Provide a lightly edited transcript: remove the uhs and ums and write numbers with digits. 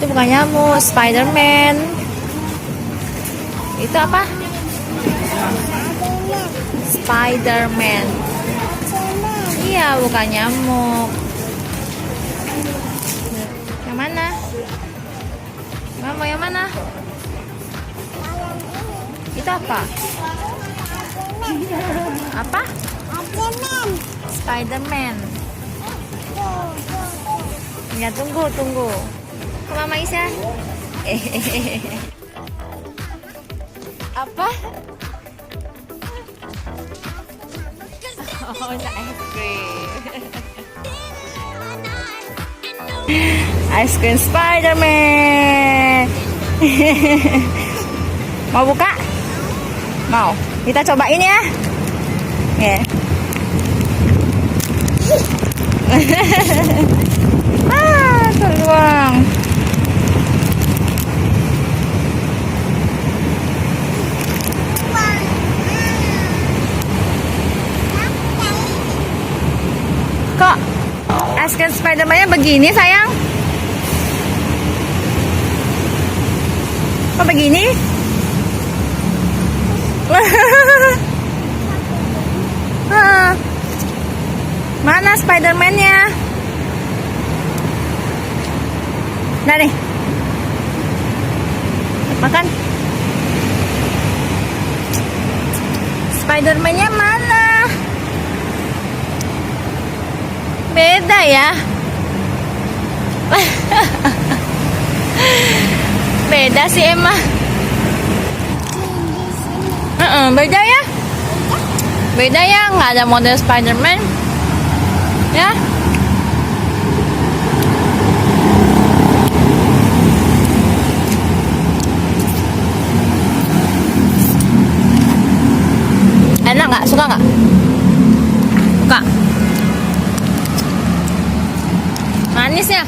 Itu bukan nyamuk, Spiderman. Itu apa? Spiderman. Iya, bukan nyamuk. Yang mana? Mama yang mana? Itu apa? Apa? Spiderman. Ya, tunggu. Ke Mama Isa. Apa? Oh, ice cream. Ice cream Spiderman. Mau buka? Mau. Kita cobain ya. Yeah. Teruang. Kok es krim Spiderman-nya begini, sayang? Kok begini? Mana Spiderman-nya? Nah nih, makan. Spiderman-nya mana? Beda ya. Beda sih emang. Beda ya. Beda ya, nggak ada model Spiderman. Ya. Enak nggak? Suka nggak? Suka. Manis ya?